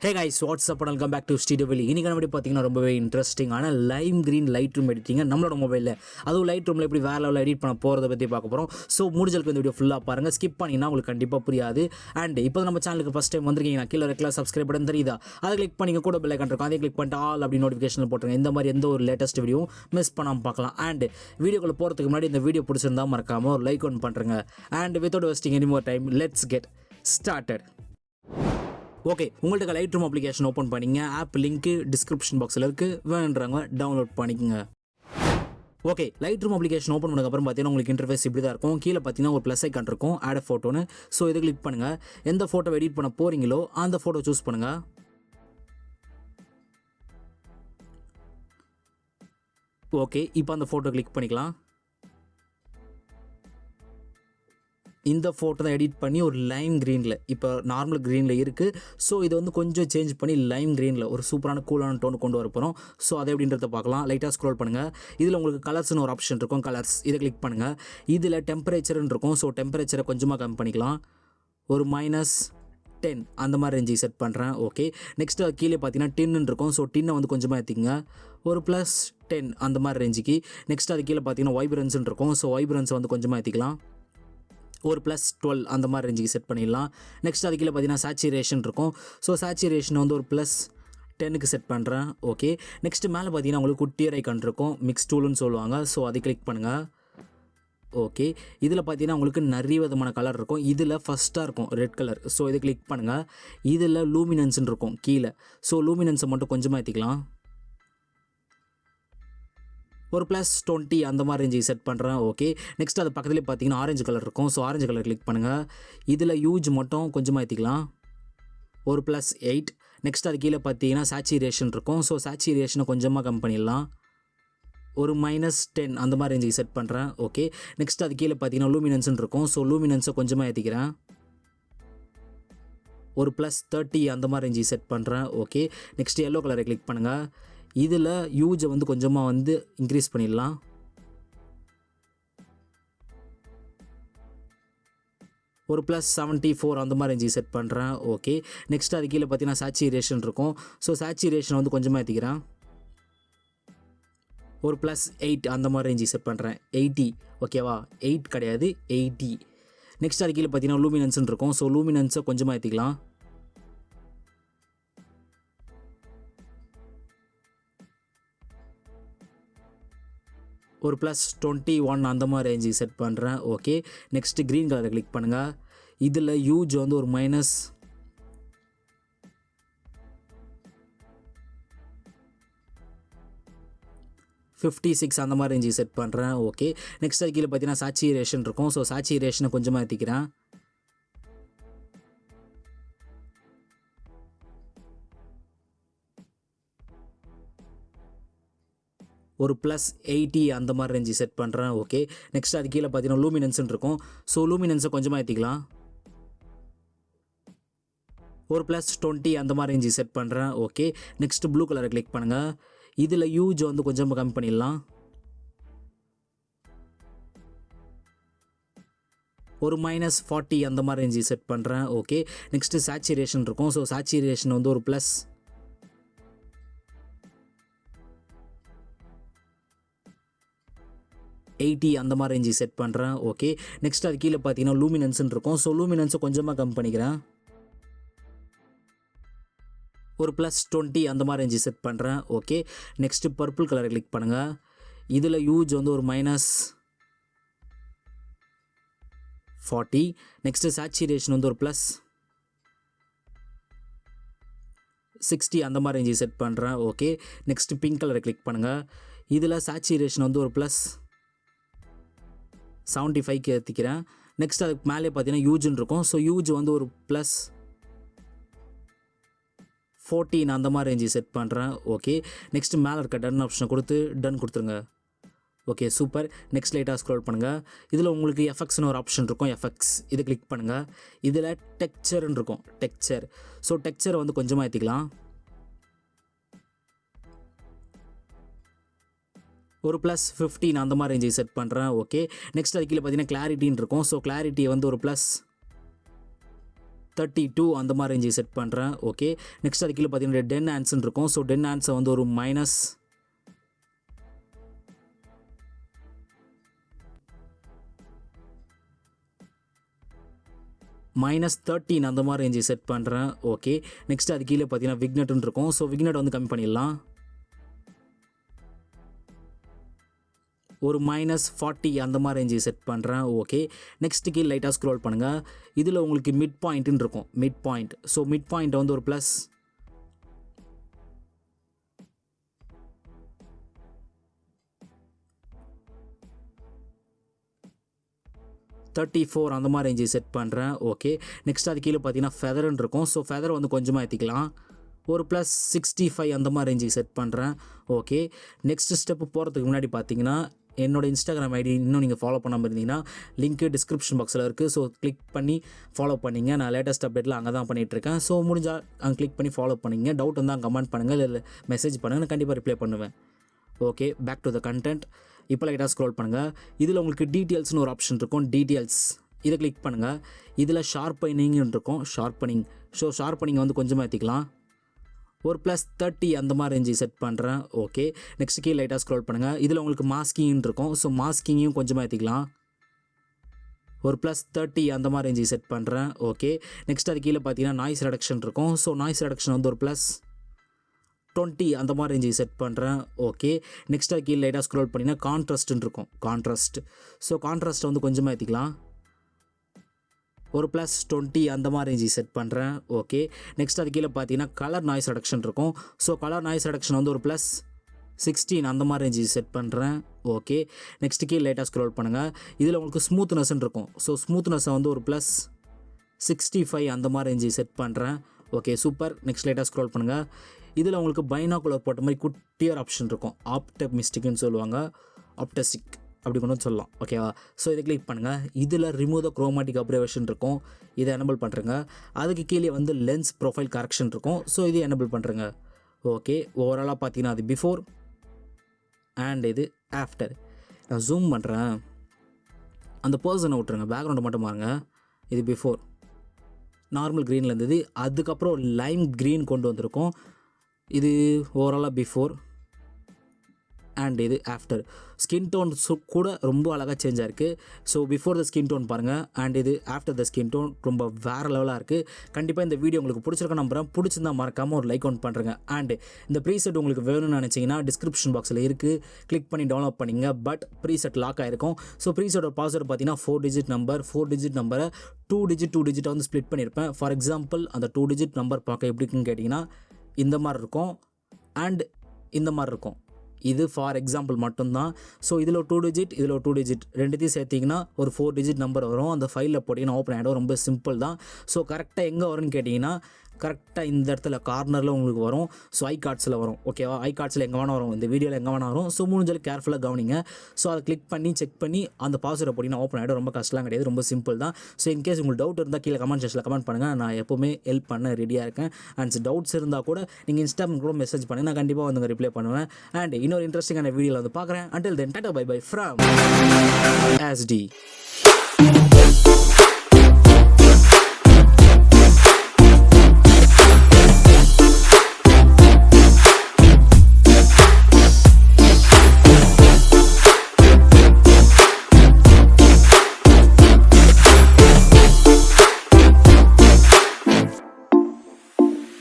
Hey guys, what's up and welcome back to Sri Divil. இன்னைக்கு நம்ம பாத்தீங்கன்னா ரொம்பவே இன்ட்ரஸ்டிங்கான லைம் கிரீன் லைட்ரூம் எடிட்டிங் நம்மளோட மொபைல்ல அதுவும் லைட்ரூம்ல எப்படி வேற லெவல்ல எடிட் பண்ண போறத பத்தி பார்க்க போறோம். சோ முடிஞ்சளவுக்கு இந்த வீடியோ ஃபுல்லா பாருங்க. ஸ்கிப் பண்ணீங்கன்னா உங்களுக்கு கண்டிப்பா புரியாது. அண்ட் இப்போ நம்ம சேனலுக்கு ஃபர்ஸ்ட் டைம் வந்திருக்கீங்கன்னா கீழ ரெக்ல சப்ஸ்கிரைப் பட்டன் தெரியுதா? அதை கிளிக் பண்ணீங்க கூட பெல் ஐகான் இருக்கும். அதை கிளிக் பண்ணிட்டு ஆல் அப்படி நோட்டிஃபிகேஷன் போட்டுருங்க. இந்த மாதிரி எந்த ஒரு லேட்டஸ்ட் வீடியோ மிஸ் பண்ணாம பார்க்கலாம். அண்ட் வீடியோக்குள்ள போறதுக்கு முன்னாடி இந்த வீடியோ பிடிச்சிருந்தா மறக்காம ஒரு லைக் ஒன் பண்றீங்க. And without wasting any more time let's get started. Okay, உங்கள்கிட்ட லைட்ரூம் அப்ளிகேஷன் ஓப்பன் பண்ணிங்க. ஆப் லிங்க் டிஸ்கிரிப்ஷன் பாக்ஸில் இருக்குது, வேணுன்றவங்க டவுன்லோட் பண்ணிக்கோங்க. ஓகே, லைட்ரூம் அப்ளிகேஷன் ஓப்பன் பண்ணதுக்கப்புறம் பார்த்தீங்கன்னா உங்களுக்கு இன்டர்ஃபேஸ் இப்படி தான் இருக்கும். கீழே பார்த்தீங்கன்னா ஒரு ப்ளஸ் ஐக்கான் இருக்கும், ஆட் ஃபோட்டோன்னு. ஸோ இதை கிளிக் பண்ணுங்கள். எந்த ஃபோட்டோ எடிட் பண்ண போகிறீங்களோ அந்த ஃபோட்டோ சூஸ் பண்ணுங்கள். ஓகே, இப்போ அந்த ஃபோட்டோ கிளிக் பண்ணிக்கலாம். இந்த ஃபோட்டோ தான் எடிட் பண்ணி ஒரு லைம் க்ரீனில், இப்போ நார்மல் க்ரீனில் இருக்குது. ஸோ இதை வந்து கொஞ்சம் சேஞ்ச் பண்ணி லைம் க்ரீனில் ஒரு சூப்பரான கூலான டோன் கொண்டு வர போகிறோம். ஸோ அதை எப்படின்றத பார்க்கலாம். லைட்டாக ஸ்க்ரோல் பண்ணுங்கள். இதில் உங்களுக்கு கலர்ஸ்னு ஒரு ஆப்ஷன் இருக்கும், கலர்ஸ். இதை கிளிக் பண்ணுங்கள். இதில் டெம்பரேச்சர்னு இருக்கும். ஸோ டெம்பரேச்சரை கொஞ்சமாக கம்மி பண்ணிக்கலாம். ஒரு -10 அந்த மாதிரி ரேஞ்சு செட் பண்ணுறேன். ஓகே, நெக்ஸ்ட்டு கீழே பார்த்தீங்கன்னா 10 இருக்கும். ஸோ 10 வந்து கொஞ்சமாக ஏற்றிங்க. ஒரு +10 அந்த மாதிரி ரேஞ்சுக்கு. நெக்ஸ்ட் அது கீழே பார்த்தீங்கன்னா வைப்ரன்ஸ்னு இருக்கும். ஸோ வைப்ரன்ஸை வந்து கொஞ்சமாக ஏற்றிக்கலாம். ஒரு +12 அந்த மாதிரி ரேஞ்சுக்கு செட் பண்ணிடலாம். நெக்ஸ்ட் அது கீழே பார்த்தீங்கன்னா சேச்சுரேஷன் இருக்கும். ஸோ சேச்சுரேஷன் வந்து ஒரு +10க்கு செட் பண்ணுறேன். ஓகே, நெக்ஸ்ட் மேலே பார்த்தீங்கன்னா உங்களுக்கு குட்டியர் ஐக்கான் இருக்கும், மிக்ஸ் டூல்னு சொல்லுவாங்க. ஸோ அதை கிளிக் பண்ணுங்கள். ஓகே, இதில் பார்த்தீங்கன்னா உங்களுக்கு நிறைய விதமான கலர் இருக்கும். இதில் ஃபஸ்ட்டாக இருக்கும் ரெட் கலர். ஸோ இதை கிளிக் பண்ணுங்கள். இதில் லூமினன்ஸ்னு இருக்கும் கீழே. ஸோ லூமினன்ஸை மட்டும் கொஞ்சமாக ஏற்றிக்கலாம். ஒரு +20 அந்த மாதிரி ரேஞ்சு செட் பண்ணுறேன். ஓகே, நெக்ஸ்ட் அது பக்கத்துலேயே பார்த்தீங்கன்னா ஆரஞ்சு கலர் இருக்கும். ஸோ ஆரஞ்சு கலர் கிளிக் பண்ணுங்கள். இதில் யூஜ் மட்டும் கொஞ்சமாக ஏற்றிக்கலாம். ஒரு +8. நெக்ஸ்ட் அது கீழே பார்த்தீங்கன்னா சேச்சுரேஷன் இருக்கும். ஸோ சேச்சுரேஷனை கொஞ்சமாக கம்மி பண்ணிடலாம். ஒரு -10 அந்த மாதிரி ரேஞ்சுக்கு செட் பண்ணுறேன். ஓகே, நெக்ஸ்ட் அது கீழே பார்த்தீங்கன்னா லூமினன்ஸ்னு இருக்கும். ஸோ லூமினன்ஸை கொஞ்சமாக ஏற்றிக்கிறேன். ஒரு +30 அந்த மாதிரி ரேஞ்சு செட் பண்ணுறேன். ஓகே, நெக்ஸ்ட் எல்லோ கலரை கிளிக் பண்ணுங்கள். இதில் யூஜை வந்து கொஞ்சமாக வந்து இன்க்ரீஸ் பண்ணிடலாம். ஒரு +74 அந்த மாதிரி ரேஞ்சு செட் பண்ணுறேன். ஓகே, நெக்ஸ்ட் அது கீழே பார்த்தீங்கன்னா சேச்சுரேஷன் இருக்கும். ஸோ சேச்சுரேஷன் வந்து கொஞ்சமாக ஏற்றிக்கிறேன். ஒரு +8 அந்த மாதிரி ரேஞ்சு செட் பண்ணுறேன். 80 ஓகேவா, 8 கிடையாது 80. நெக்ஸ்ட் அது கீழே பார்த்தீங்கன்னா லூமினன்ஸ்னு இருக்கும். ஸோ லூமினன்ஸை கொஞ்சமாக ஏற்றிக்கலாம். ஒரு +21 அந்த மாதிரி ரேஞ்சு செட் பண்ணுறேன். ஓகே, நெக்ஸ்ட் க்ரீன் கலரை கிளிக் பண்ணுங்கள். இதில் யூஜ் வந்து ஒரு -56 அந்த மாதிரி ரேஞ்சு செட் பண்ணுறேன். ஓகே, நெக்ஸ்ட் அது கீழே பார்த்தீங்கன்னா சேச்சுரேஷன் இருக்கும். ஸோ சேச்சுரேஷனை கொஞ்சமாக ஏற்றிக்கிறேன். ஒரு +80 அந்த மாதிரி ரேஞ்சு செட் பண்ணுறேன். ஓகே, நெக்ஸ்ட் அது கீழே பார்த்தீங்கன்னா லூமினன்ஸ்னு இருக்கும். ஸோ லூமினன்ஸை கொஞ்சமாக ஏற்றிக்கலாம். ஒரு +20 அந்த மாதிரி ரேஞ்சு செட் பண்ணுறேன். ஓகே, நெக்ஸ்ட் ப்ளூ கலரை கிளிக் பண்ணுங்கள். இதில் யூஜ் வந்து கொஞ்சமாக கம்மி பண்ணிடலாம். ஒரு -40 அந்த மாதிரி ரேஞ்சு செட் பண்ணுறேன். ஓகே, நெக்ஸ்ட் சேச்சுரேஷன் இருக்கும். ஸோ சேச்சுரேஷன் வந்து ஒரு +80 அந்த மாதிரி ரேஞ்சு செட் பண்ணுறேன். ஓகே, நெக்ஸ்ட் அது கீழே பார்த்தீங்கன்னா லூமினன்ஸ்னு இருக்கும். ஸோ லூமினன்ஸை கொஞ்சமாக கம்மி பண்ணிக்கிறேன். ஒரு +20 அந்த மாதிரி ரேஞ்சு செட் பண்ணுறேன். ஓகே, நெக்ஸ்ட் பர்பிள் கலரை கிளிக் பண்ணுங்கள். இதில் யூஜ் வந்து ஒரு -40. நெக்ஸ்ட் சேச்சுரேஷன் வந்து ஒரு +60 அந்த மாதிரி ரேஞ்சு செட் பண்ணுறேன். ஓகே, நெக்ஸ்ட் பிங்க் கலரை கிளிக் பண்ணுங்கள். இதில் சேச்சுரேஷன் வந்து ஒரு +75க்கு ஏற்றிக்கிறேன். நெக்ஸ்ட் அதுக்கு மேலே பார்த்தீங்கன்னா யூஜ்னு இருக்கும். ஸோ யூஜ் வந்து ஒரு +14 அந்த மாதிரி ரேஞ்சு செட் பண்ணுறேன். ஓகே, நெக்ஸ்ட் மேலே இருக்க டன் ஆப்ஷனை கொடுத்து டன் கொடுத்துருங்க. Okay, super. நெக்ஸ்ட் லைட்டாக ஸ்க்ரோல் பண்ணுங்கள். இதில் உங்களுக்கு எஃபெக்ட்ஸ்னு ஒரு ஆப்ஷன் இருக்கும், எஃபெக்ட்ஸ். இதை கிளிக் பண்ணுங்கள். இதில் டெக்ஸ்சர்னு இருக்கும், டெக்ஸ்சர். ஸோ டெக்ஸ்சரை வந்து கொஞ்சமாக ஏற்றிக்கலாம். ஒரு +15 அந்த மாதிரி ரேஞ்சு செட் பண்ணுறேன். ஓகே, நெக்ஸ்ட் அது கீழே பார்த்தீங்கன்னா கிளாரிட்டின்னு இருக்கும். ஸோ கிளாரிட்டியை வந்து ஒரு 32 அந்த மாதிரி ரேஞ்சு செட் பண்ணுறேன். ஓகே, நெக்ஸ்ட் அது கீழே பார்த்தீங்கன்னா டென் ஆன்ஸ்ன்னு இருக்கும். ஸோ டென் ஆன்ஸை வந்து ஒரு -13 அந்த மாதிரி ரேஞ்சு செட் பண்ணுறேன். ஓகே, நெக்ஸ்ட் அது கீழே பார்த்தீங்கன்னா விக்னெட்னு இருக்கும். ஸோ விக்னெட் வந்து கம்மி பண்ணிடலாம், ஒரு -40 அந்த மாதிரி ரேஞ்சு செட் பண்ணுறேன். ஓகே, நெக்ஸ்ட் கீழே லைட்டாக ஸ்க்ரோல் பண்ணுங்கள். இதில் உங்களுக்கு மிட் பாயிண்ட்டுன்னு இருக்கும், மிட் பாயிண்ட். ஸோ மிட் பாயிண்ட்டை வந்து ஒரு +34 அந்த மாதிரி ரேஞ்சு செட் பண்ணுறேன். ஓகே, நெக்ஸ்ட் அது கீழே பார்த்தீங்கன்னா ஃபெதர்ன்னு இருக்கும். ஸோ ஃபெதர் வந்து கொஞ்சமாக ஏற்றிக்கலாம், ஒரு +65 அந்த மாதிரி ரேஞ்சுக்கு செட் பண்ணுறேன். ஓகே, நெக்ஸ்ட் ஸ்டெப்பு போகிறதுக்கு முன்னாடி பார்த்தீங்கன்னா என்னோட இன்ஸ்டாகிராம் ஐடி இன்னும் நீங்கள் ஃபாலோ பண்ணாமல் இருந்தீங்கன்னா லிங்க்கு டிஸ்கிரிப்ஷன் பாக்ஸில் இருக்குது. ஸோ கிளிக் பண்ணி ஃபாலோ பண்ணிங்க. நான் லேட்டஸ்ட் அப்டேட்டில் அங்கே தான் பண்ணிகிட்ருக்கேன். ஸோ முடிஞ்சால் அங்கே கிளிக் பண்ணி ஃபாலோ பண்ணிங்க. டவுட் இருந்தால் கமெண்ட் பண்ணுங்கள், இல்லை மெசேஜ் பண்ணுங்கள், நான் கண்டிப்பாக ரிப்ளை பண்ணுவேன். Okay, back to the content. இப்போ லைட்டாக ஸ்க்ரோல் பண்ணுங்கள். இதில் உங்களுக்கு டீட்டெயில்ஸ்னு ஒரு ஆப்ஷன் இருக்கும், டீட்டெயில்ஸ் இதை கிளிக் பண்ணுங்கள். இதில் ஷார்ப்பனிங்னு இருக்கும், ஷார்ப்பனிங். ஸோ ஷார்ப்பனிங் வந்து கொஞ்சமாக ஏற்றிக்கலாம், ஒரு +30 அந்த மாதிரி ரேஞ்சு செட் பண்ணுறேன். ஓகே, நெக்ஸ்ட் கீழே லைட்டாக ஸ்க்ரோல் பண்ணுங்கள். இதில் உங்களுக்கு மாஸ்கிங்னு இருக்கும். ஸோ மாஸ்கிங்கையும் கொஞ்சமாக ஏற்றிக்கலாம், ஒரு +30 அந்த மாதிரி ரேஞ்சு செட் பண்ணுறேன். ஓகே, நெக்ஸ்ட் அது கீழே பார்த்தீங்கன்னா நாய்ஸ் ரெடக்ஷன் இருக்கும். ஸோ நாய்ஸ் ரெடக்ஷன் வந்து ஒரு +20 அந்த மாதிரி ரேஞ்சு செட் பண்ணுறேன். ஓகே, நெக்ஸ்ட் அது கீழே லைட்டாக ஸ்க்ரோல் பண்ணிங்கன்னா கான்ட்ராஸ்ட்னு இருக்கும், கான்ட்ராஸ்ட். ஸோ கான்ட்ராஸ்ட்டை வந்து கொஞ்சமாக ஏற்றிக்கலாம், ஒரு +20 அந்த மாதிரி ரேஞ்சு செட் பண்ணுறேன். ஓகே, நெக்ஸ்ட் அது கீழே பார்த்தீங்கன்னா கலர் நாய்ஸ் ரெடக்ஷன் இருக்கும். ஸோ கலர் நாய்ஸ் ரெடக்ஷன் வந்து ஒரு +16 அந்த மாதிரி ரேஞ்சு செட் பண்ணுறேன். ஓகே, நெக்ஸ்ட் கீழே லைட்டாக ஸ்க்ரோல் பண்ணுங்கள். இதில் உங்களுக்கு ஸ்மூத்னஸ்ன்னு இருக்கும். ஸோ ஸ்மூத்னஸை வந்து ஒரு +65 அந்த மாதிரி ரேஞ்சு செட் பண்ணுறேன். Okay, super. நெக்ஸ்ட் லைட்டாக ஸ்க்ரோல் பண்ணுங்கள். இதில் உங்களுக்கு பைனாகுலர் போட்ட மாதிரி குட்டியர் ஆப்ஷன் இருக்கும், ஆப்டமிஸ்டிக்னு சொல்லுவாங்க, ஆப்டஸ்டிக் அப்படி கொண்டு சொல்லலாம். ஓகேவா? ஸோ இதை கிளிக் பண்ணுங்கள். இதில் ரிமூவ் த குரோமேட்டிக் அப்ரவேஷன் இருக்கும், இதை எனபிள் பண்ணுறங்க. அதுக்கு கீழே வந்து லென்ஸ் ப்ரொஃபைல் கரெக்ஷன் இருக்கும். ஸோ இதை எனபிள் பண்ணுறங்க. ஓகே, ஓவராலாக பார்த்தீங்கன்னா அது பிஃபோர் அண்ட் இது ஆஃப்டர். நான் ஜூம் பண்ணுறேன், அந்த பர்சனை விட்டுருங்க, பேக்ரவுண்டை மட்டும் பாருங்க. இது பிஃபோர் நார்மல் க்ரீனில் இருந்தது, அதுக்கப்புறம் லைம் க்ரீன் கொண்டு வந்திருக்கோம். இது ஓவராலாக பிஃபோர் அண்ட் இது ஆஃப்டர். ஸ்கின் டோன் கூட ரொம்ப அழகாக சேஞ்ச் ஆகிருக்கு. So before the skin tone பாருங்கள், அண்ட் இது ஆஃப்டர் த ஸ்கின் டோன் ரொம்ப வேறு லெவலாக இருக்குது. கண்டிப்பாக இந்த வீடியோ உங்களுக்கு பிடிச்சிருக்க நம்புறேன். பிடிச்சிருந்தா மறக்காமல் ஒரு லைக் ஒன் பண்ணுறேங்க. அண்ட் இந்த ப்ரீசெட் உங்களுக்கு வேணும்னு நினச்சிங்கன்னா டிஸ்கிரிப்ஷன் பாக்ஸில் இருக்குது, கிளிக் பண்ணி டவுன்லோட் பண்ணிங்க. பட் ப்ரீசெட் லாக் ஆகிருக்கும். ஸோ ப்ரீசெட்டோட பாஸ்வேர்டு பார்த்தீங்கன்னா 4 டிஜிட் நம்பர், 4 டிஜிட் நம்பரை 2 டிஜிட்டாக வந்து ஸ்ப்ளிட் பண்ணியிருப்பேன். ஃபார் எக்ஸாம்பிள் அந்த 2 டிஜிட் நம்பர் பார்க்க எப்படி இருக்குன்னு கேட்டிங்கன்னா இந்த மாதிரி இருக்கும், அண்ட் இந்த மாதிரி இருக்கும். இது ஃபார் எக்ஸாம்பிள் மட்டும்தான். ஸோ இதில் ஒரு 2 டிஜிட், இதில் ஒரு 2 டிஜிட், ரெண்டுத்தையும் சேர்த்திங்கன்னா ஒரு 4 டிஜிட் நம்பர் வரும். அந்த ஃபைலில் போட்டிங்கன்னா ஓப்பன் ஆகிடும். ரொம்ப சிம்பிள் தான். ஸோ கரெக்டாக எங்கே வரும்னு கேட்டிங்கன்னா கரெக்டாக இந்த இடத்துல கார்னரில் உங்களுக்கு வரும். ஸோ ஐ கார்ட்ஸில் வரும். ஓகேவா? ஐ கார்ட்ஸில் எங்கே வேணா வரும், இந்த வீடியோவில் எங்கே வேணா வரும். ஸோ முடிஞ்சாலும் கேர்ஃபுல்லாக கவனிங்க. ஸோ அதை கிளிக் பண்ணி செக் பண்ணி அந்த பாஸ்வேர்டை போட்டிங்கன்னா ஓப்பன் ஆகிடும். ரொம்ப கஷ்டம்லாம் கிடையாது, ரொம்ப சிம்பிள் தான். ஸோ இன்கேஸ் உங்களுக்கு டவுட் இருந்தால் கீழே கமெண்ட் செக்ஷனில் கமெண்ட் பண்ணுங்கள். நான் எப்போவுமே ஹெல்ப் பண்ண ரெடியாக இருக்கேன். அண்ட் டவுட்ஸ் இருந்தால் கூட நீங்கள் இன்ஸ்டாகிராம் கூட மெசேஜ் பண்ணுங்கள், நான் கண்டிப்பாக வந்து ரிப்ளை பண்ணுவேன். அண்ட் இன்னொரு இன்ட்ரெஸ்டிங்கான வீடியோவில் வந்து பார்க்குறேன். Until then, tata bye bye from ASD.